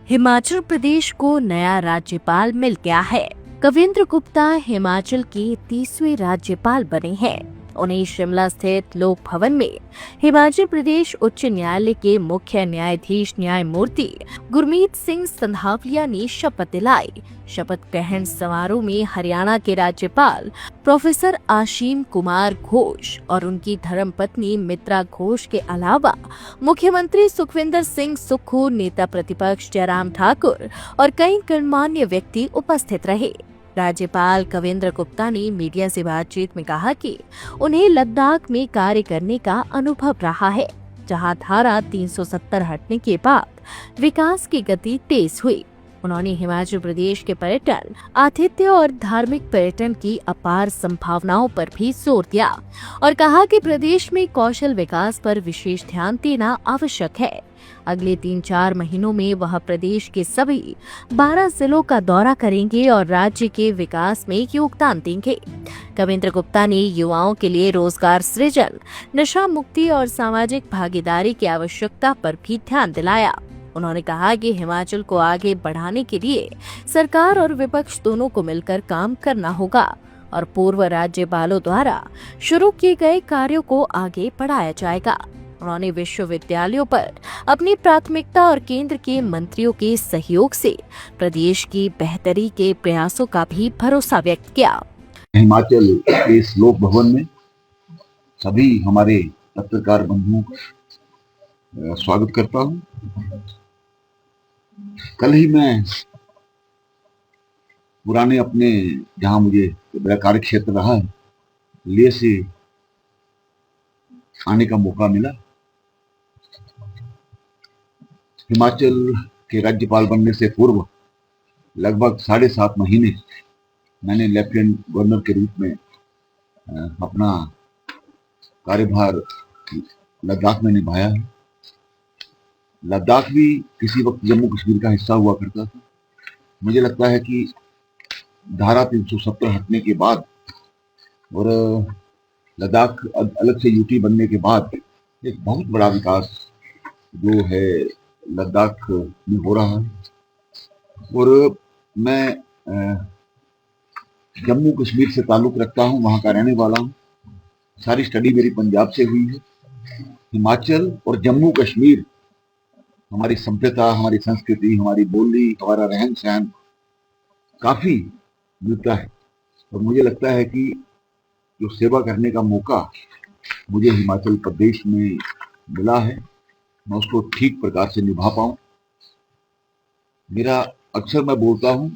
हिमाचल प्रदेश को नया राज्यपाल मिल गया है। कविंद्र गुप्ता हिमाचल के 30वें राज्यपाल बने हैं। उन्हें शिमला स्थित लोक भवन में हिमाचल प्रदेश उच्च न्यायालय के मुख्य न्यायाधीश न्यायमूर्ति गुरमीत सिंह संधावलिया ने शपथ दिलाई। शपथ ग्रहण समारोह में हरियाणा के राज्यपाल प्रोफेसर आशीम कुमार घोष और उनकी धर्मपत्नी मित्रा घोष के अलावा मुख्यमंत्री सुखविंदर सिंह सुक्खू, नेता प्रतिपक्ष जयराम ठाकुर और कई गणमान्य व्यक्ति उपस्थित रहे। राज्यपाल कविंद्र गुप्ता ने मीडिया से बातचीत में कहा कि उन्हें लद्दाख में कार्य करने का अनुभव रहा है, जहां धारा 370 हटने के बाद विकास की गति तेज हुई। उन्होंने हिमाचल प्रदेश के पर्यटन, आतिथ्य और धार्मिक पर्यटन की अपार संभावनाओं पर भी जोर दिया और कहा कि प्रदेश में कौशल विकास पर विशेष ध्यान देना आवश्यक है। अगले 3-4 महीनों में वह प्रदेश के सभी 12 जिलों का दौरा करेंगे और राज्य के विकास में योगदान देंगे। कविंद्र गुप्ता ने युवाओं के लिए रोजगार सृजन, नशा मुक्ति और सामाजिक भागीदारी की आवश्यकता पर भी ध्यान दिलाया। उन्होंने कहा कि हिमाचल को आगे बढ़ाने के लिए सरकार और विपक्ष दोनों को मिलकर काम करना होगा और पूर्व राज्यपालों द्वारा शुरू किए गए कार्यों को आगे बढ़ाया जाएगा। उन्होंने विश्वविद्यालयों पर अपनी प्राथमिकता और केंद्र के मंत्रियों के सहयोग से प्रदेश की बेहतरी के प्रयासों का भी भरोसा व्यक्त किया। हिमाचल के इस लोक भवन में सभी हमारे पत्रकार बंधुओं का स्वागत करता हूं। कल ही मैं पुराने अपने जहां मुझे मेरा कार्य क्षेत्र रहा है, लेह से आने का मौका मिला। हिमाचल के राज्यपाल बनने से पूर्व लगभग 7.5 महीने मैंने लेफ्टिनेंट गवर्नर के रूप में अपना कार्यभार लद्दाख में निभाया है। लद्दाख भी किसी वक्त जम्मू कश्मीर का हिस्सा हुआ करता था। मुझे लगता है कि धारा 370 हटने के बाद और लद्दाख अलग से यूटी बनने के बाद एक बहुत बड़ा विकास जो है लद्दाख में हो रहा है। और मैं जम्मू कश्मीर से ताल्लुक रखता हूँ, वहाँ का रहने वाला हूँ। सारी स्टडी मेरी पंजाब से हुई है। हिमाचल और जम्मू कश्मीर हमारी सभ्यता, हमारी संस्कृति, हमारी बोली, हमारा रहन सहन काफी मिलता है और मुझे लगता है कि जो सेवा करने का मौका मुझे हिमाचल प्रदेश में मिला है, मैं उसको ठीक प्रकार से निभा पाऊं। मेरा अक्सर मैं बोलता हूं,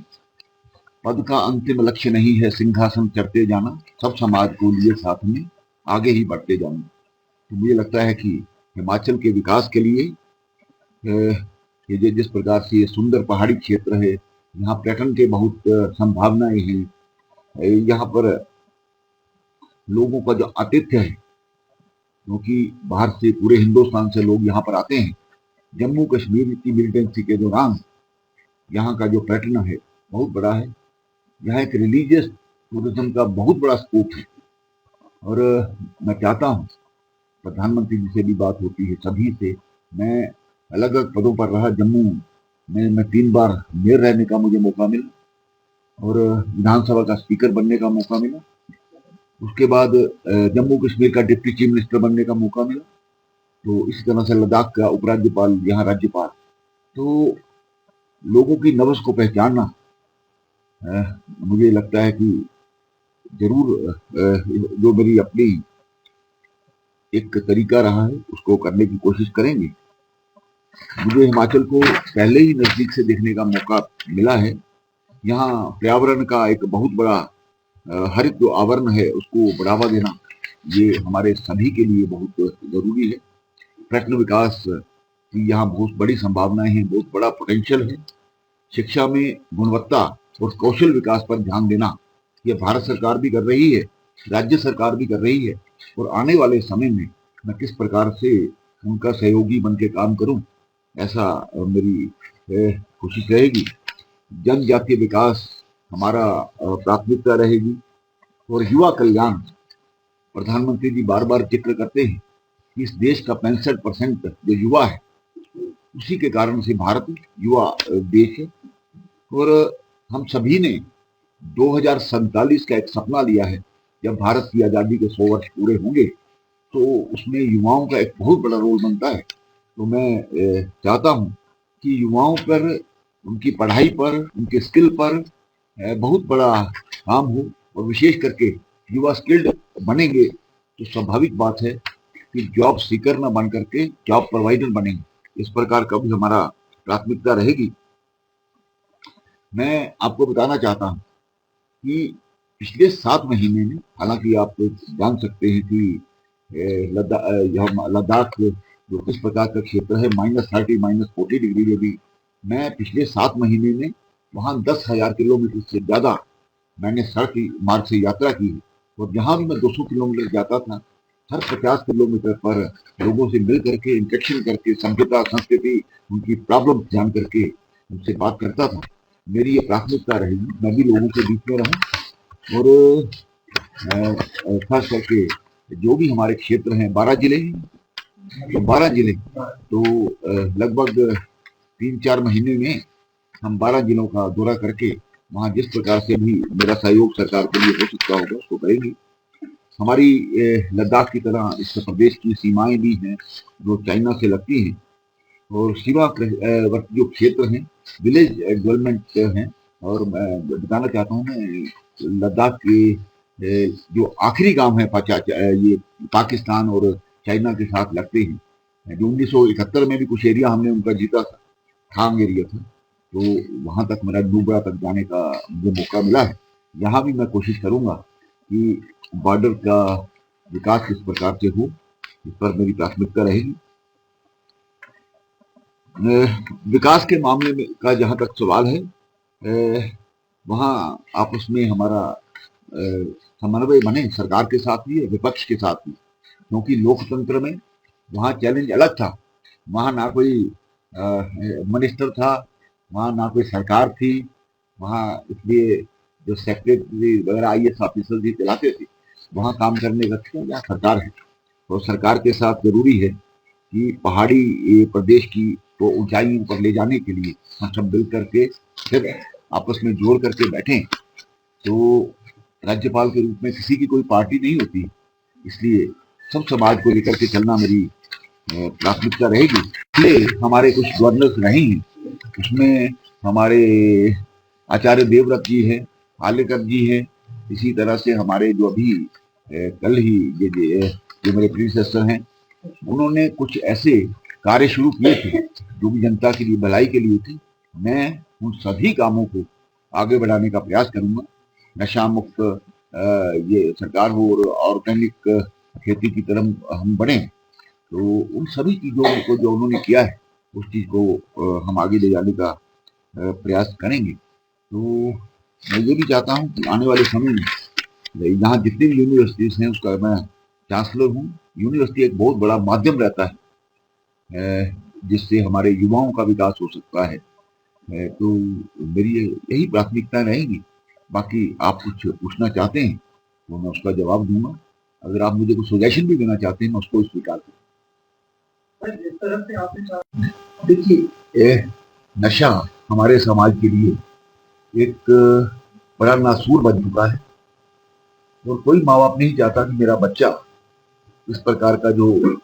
पद का अंतिम लक्ष्य नहीं है सिंहासन चढ़ते जाना, सब समाज को लिए साथ में आगे ही बढ़ते जाना। तो मुझे लगता है कि हिमाचल के विकास के लिए ये जिस प्रकार से ये सुंदर पहाड़ी क्षेत्र है, यहाँ पर्यटन के बहुत संभावनाएं हैं। यहाँ पर लोगों का जो आतिथ्य है, क्योंकि बाहर से पूरे हिंदुस्तान से लोग यहाँ पर आते हैं। जम्मू कश्मीर की मिलिटेंसी के दौरान यहाँ का जो पर्यटन है बहुत बड़ा है। यहाँ एक रिलीजियस टूरिज्म का बहुत बड़ा स्कोप है और मैं चाहता हूँ, प्रधानमंत्री जी से भी बात होती है, सभी से। मैं अलग अलग पदों पर रहा। जम्मू में मैं 3 बार मेयर रहने का मुझे मौका मिला और विधानसभा का स्पीकर बनने का मौका मिला। उसके बाद जम्मू कश्मीर का डिप्टी चीफ मिनिस्टर बनने का मौका मिला। तो इसी तरह से लद्दाख का उपराज्यपाल, यहाँ राज्यपाल। तो लोगों की नब्ज को पहचानना मुझे लगता है कि जरूर जो मेरी अपनी एक तरीका रहा है उसको करने की कोशिश करेंगे। मुझे हिमाचल को पहले ही नजदीक से देखने का मौका मिला है। यहाँ पर्यावरण का एक बहुत बड़ा हरित जो आवरण है उसको बढ़ावा देना, ये हमारे सभी के लिए बहुत जरूरी है। पर्यटन विकास की यहाँ बहुत बड़ी संभावनाएं हैं, बहुत बड़ा पोटेंशियल है। शिक्षा में गुणवत्ता और कौशल विकास पर ध्यान देना, ये भारत सरकार भी कर रही है, राज्य सरकार भी कर रही है और आने वाले समय में मैं किस प्रकार से उनका सहयोगी बन के काम करूं, ऐसा मेरी कोशिश रहेगी। जनजातीय विकास हमारा प्राथमिकता रहेगी और युवा कल्याण, प्रधानमंत्री जी बार बार जिक्र करते हैं कि इस देश का 65% जो युवा है उसी के कारण से भारत युवा देश है। और हम सभी ने 2047 का एक सपना लिया है। जब भारत की आज़ादी के 100 वर्ष पूरे होंगे तो उसमें युवाओं का एक बहुत बड़ा रोल बनता है। तो मैं चाहता हूँ कि युवाओं पर, उनकी पढ़ाई पर, उनके स्किल पर बहुत बड़ा काम हो। और विशेष करके युवा स्किल्ड बनेंगे तो स्वाभाविक बात है कि जॉब सीकर न बन करके जॉब प्रोवाइडर बनेंगे। इस प्रकार का भी हमारा प्राथमिकता रहेगी। मैं आपको बताना चाहता हूँ कि पिछले 7 महीने में, हालांकि आप जान सकते हैं कि लद्दाख जो किस प्रकार का क्षेत्र है, -30 -40 डिग्री में भी मैं पिछले 7 महीने में वहाँ 10,000 किलोमीटर से ज्यादा मैंने सड़क मार्ग से यात्रा की है। और जहाँ भी मैं 200 किलोमीटर जाता था, हर 50 किलोमीटर पर लोगों से मिल करके, इंटरेक्शन करके, सभ्यता, संस्कृति, उनकी प्रॉब्लम जान करके उनसे बात करता था। मेरी ये प्राथमिकता रहेगी, मैं भी लोगों के बीच में रहूं। और खास करके जो भी हमारे क्षेत्र हैं, 12 जिले हैं, तो 12 जिले, तो लगभग 3-4 महीने में हम 12 जिलों का दौरा करके वहाँ जिस प्रकार से भी मेरा सहयोग सरकार के लिए हो सकता होगा उसको करेंगे। हमारी लद्दाख की तरह इस प्रदेश की सीमाएं भी हैं जो चाइना से लगती हैं। और सीमावर्ती जो क्षेत्र हैं, विलेज डेवलपमेंट हैं। और मैं बताना चाहता हूँ, मैं लद्दाख के जो आखिरी गांव है ये पाकिस्तान और चाइना के साथ लगते हैं, जो 1971 में भी कुछ एरिया हमने उनका जीता था, खांग एरिया था। तो वहां तक मेरा नुब्रा तक जाने का मुझे मौका मिला है। यहाँ भी मैं कोशिश करूंगा कि बॉर्डर का विकास किस प्रकार से हो, इस पर मेरी प्राथमिकता रहेगी। विकास के मामले में का जहाँ तक सवाल है, वहाँ आपस में हमारा समन्वय बने, सरकार के साथ भी विपक्ष के साथ भी। क्योंकि लोकतंत्र में वहाँ चैलेंज अलग था। वहाँ ना कोई मिनिस्टर था, वहाँ ना कोई सरकार थी। वहाँ इसलिए जो सेक्रेटरी वगैरह IAS ऑफिसर भी चलाते थे, वहाँ काम करने का यहाँ सरकार है। और सरकार के साथ जरूरी है कि पहाड़ी प्रदेश की को ऊंचाइयों पर ले जाने के लिए हम सब मिल करके फिर आपस में जोड़ करके बैठें। तो राज्यपाल के रूप में किसी की कोई पार्टी नहीं होती, इसलिए सब समाज को लेकर के चलना मेरी प्राथमिकता रहेगी। इसलिए हमारे कुछ गवर्नर्स रहे हैं, उसमें हमारे आचार्य देवव्रत जी हैं, आलेकर जी हैं। इसी तरह से हमारे जो अभी कल ही जो मेरे प्रीडेसेसर हैं, उन्होंने कुछ ऐसे कार्य शुरू किए थे जो भी जनता के लिए, भलाई के लिए थे। मैं उन सभी कामों को आगे बढ़ाने का प्रयास करूंगा। नशा मुक्त ये सरकार हो और ऑर्गेनिक खेती की तरफ हम बढ़े। तो उन सभी चीजों को जो उन्होंने किया है, उस चीज को हम आगे ले जाने का प्रयास करेंगे। तो मैं ये भी चाहता हूँ कि आने वाले समय में यहाँ जितनी भी यूनिवर्सिटीज हैं उसका मैं चांसलर हूँ। यूनिवर्सिटी एक बहुत बड़ा माध्यम रहता है जिससे हमारे युवाओं का विकास हो सकता है। तो मेरी यही प्राथमिकता रहेगी। बाकी आप कुछ पूछना चाहते हैं तो मैं उसका जवाब दूंगा। अगर आप मुझे कुछ सजेशन भी देना चाहते हैं, मैं उसको स्वीकार करूँ। जिस तरह से आपने कहा, देखिए, नशा हमारे समाज के लिए एक बड़ा नासूर बन चुका है। और कोई माँ बाप नहीं चाहता कि मेरा बच्चा इस प्रकार का जो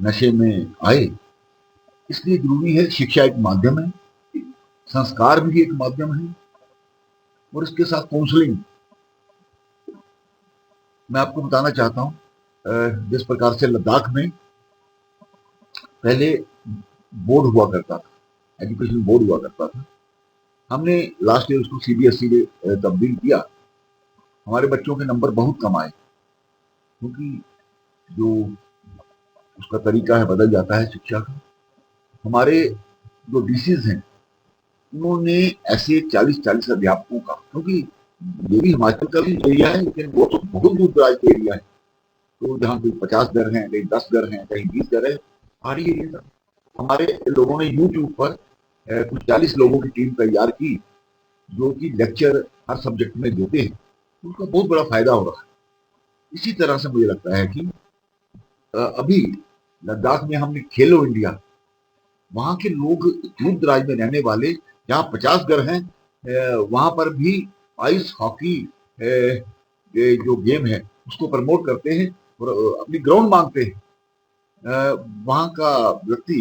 नशे में आए। इसलिए जरूरी है, शिक्षा एक माध्यम है, संस्कार भी एक माध्यम है, और इसके साथ काउंसलिंग। मैं आपको बताना चाहता हूँ, जिस प्रकार से लद्दाख में पहले बोर्ड हुआ करता था, एजुकेशन बोर्ड हुआ करता था, हमने लास्ट ईयर उसको CBSE में तब्दील किया। हमारे बच्चों के नंबर बहुत कम आए, क्योंकि जो उसका तरीका है बदल जाता है शिक्षा का। हमारे जो DCs हैं, उन्होंने ऐसे 40-40 अध्यापकों का, क्योंकि ये भी हिमाचल का भी एरिया है, लेकिन वो तो बहुत दूर दराज का एरिया है। तो जहाँ कोई 50 घर हैं, कहीं 10 घर हैं, कहीं 20 घर है, पहाड़ी एरिया। हमारे लोगों ने YouTube पर कुछ 40 लोगों की टीम तैयार की, जो कि लेक्चर हर सब्जेक्ट में देते हैं। उनका बहुत बड़ा फायदा हो रहा है। इसी तरह से मुझे लगता है कि अभी लद्दाख में हमने खेलो इंडिया वहां के लोग दूर दराज में रहने वाले, जहाँ 50 घर हैं, वहां पर भी आइस हॉकी ये जो गेम है उसको प्रमोट करते हैं और अपनी ग्राउंड मांगते हैं। वहां का व्यक्ति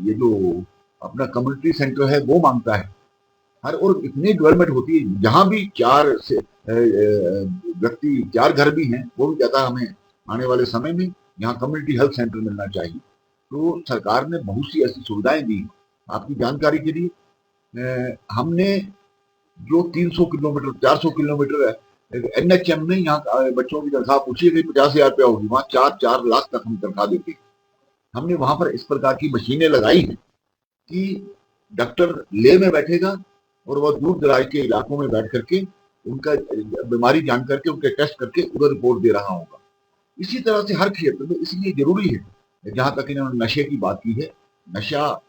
ये जो अपना कम्युनिटी सेंटर है वो मांगता है। हर और इतनी डेवलपमेंट होती है, जहां भी चार से व्यक्ति, 4 घर भी हैं, वो भी कहता है हमें आने वाले समय में यहाँ कम्युनिटी हेल्थ सेंटर मिलना चाहिए। तो सरकार ने बहुत सी ऐसी सुविधाएं दी। आपकी जानकारी के लिए हमने जो 300 किलोमीटर 400 किलोमीटर NHM में यहाँ बच्चों की तनख्वाह पूछी गई 50,000 रुपया होगी, वहां 4 लाख तक हम तनख्वाह देते हैं। हमने वहां पर इस प्रकार की मशीनें लगाई हैं कि डॉक्टर ले में बैठेगा और वह दूर दराज के इलाकों में बैठ करके उनका बीमारी जान करके उनके टेस्ट करके उधर रिपोर्ट दे रहा होगा। इसी तरह से हर क्षेत्र में, इसलिए जरूरी है। जहां तक इन्होंने नशे की बात की है, नशा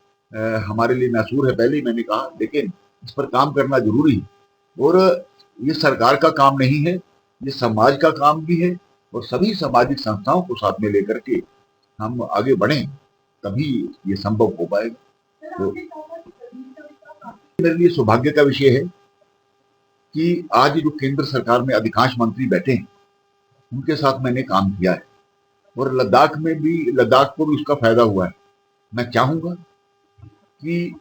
हमारे लिए नासूर है, पहले ही मैंने कहा, लेकिन इस पर काम करना जरूरी है। और ये सरकार का काम नहीं है, ये समाज का काम भी है और सभी सामाजिक संस्थाओं को साथ में लेकर के हम आगे बढ़ें, तभी ये संभव हो पाएगा। तो मेरे लिए सौभाग्य का विषय है कि आज जो केंद्र सरकार में अधिकांश मंत्री बैठे हैं, उनके साथ मैंने काम किया है और लद्दाख को भी उसका फायदा हुआ है। मैं चाहूंगा कि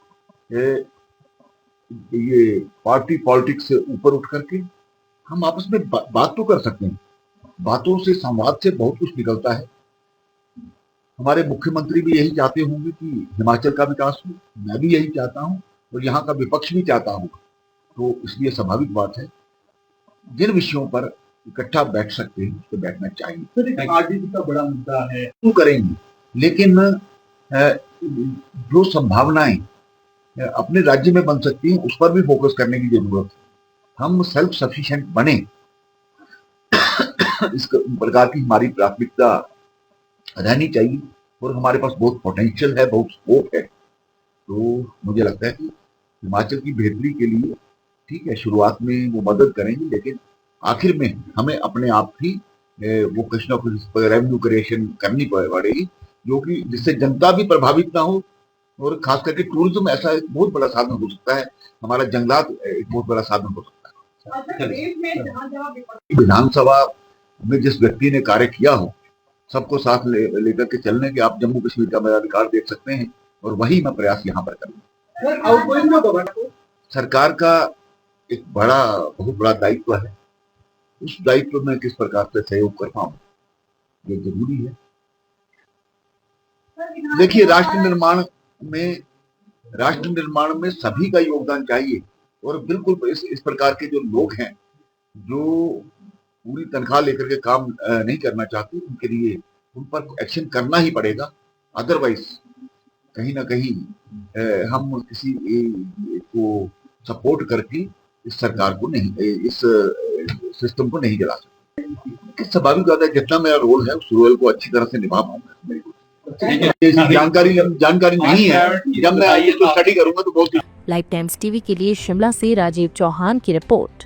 ये पार्टी पॉलिटिक्स से ऊपर उठ करके हम आपस में बात तो कर सकते हैं। बातों से, संवाद से बहुत कुछ निकलता है। हमारे मुख्यमंत्री भी यही चाहते होंगे कि हिमाचल का विकास हो, मैं भी यही चाहता हूं और यहाँ का विपक्ष भी चाहता होगा। तो इसलिए स्वाभाविक बात है, जिन विषयों पर इकट्ठा बैठ सकते हैं उस पर बैठना चाहिए। तो आरडीपी का बड़ा मुद्दा है, वो करेंगे, लेकिन जो संभावनाएं अपने राज्य में बन सकती हैं उस पर भी फोकस करने की जरूरत है। हम सेल्फ सफिशिएंट बने, इस प्रकार की हमारी प्राथमिकता रहनी चाहिए। और हमारे पास बहुत पोटेंशियल है, बहुत स्कोप है। तो मुझे लगता है कि हिमाचल की बेहतरी के लिए ठीक है, शुरुआत में वो मदद करेंगे, लेकिन आखिर में हमें अपने आप ही वो कुछ ना कुछ रेवेन्यू क्रिएशन करनी पड़ेगी, जो कि जिससे जनता भी प्रभावित ना हो। और खास करके टूरिज्म ऐसा एक बहुत बड़ा साधन हो सकता है, हमारा जंगलात एक बहुत बड़ा साधन हो सकता है। विधानसभा में जिस व्यक्ति ने कार्य किया हो, सबको साथ लेकर के चलने के, आप जम्मू कश्मीर का मेरा अधिकार देख सकते हैं, और वही मैं प्रयास यहाँ पर करूँगा। सरकार का एक बहुत बड़ा दायित्व है, उस दायित्व में किस प्रकार से सहयोग कर पाऊं, ये जरूरी है। देखिए, राष्ट्र निर्माण में सभी का योगदान चाहिए। और बिल्कुल इस प्रकार के जो लोग हैं जो पूरी तनख्वाह लेकर के काम नहीं करना चाहते, उनके लिए उन पर एक्शन करना ही पड़ेगा। अदरवाइज कहीं ना कहीं हम किसी को सपोर्ट करके इस सरकार को नहीं, इस सिस्टम को नहीं चला सकते। स्वाभाविक बात है, जितना मेरा रोल है उस रोल को अच्छी तरह से निभा पाऊंगा। मेरे को जानकारी नहीं है, जब मैं इसको स्टडी करूंगा तो बहुत। लाइव टाइम्स टीवी के लिए शिमला से राजीव चौहान की रिपोर्ट।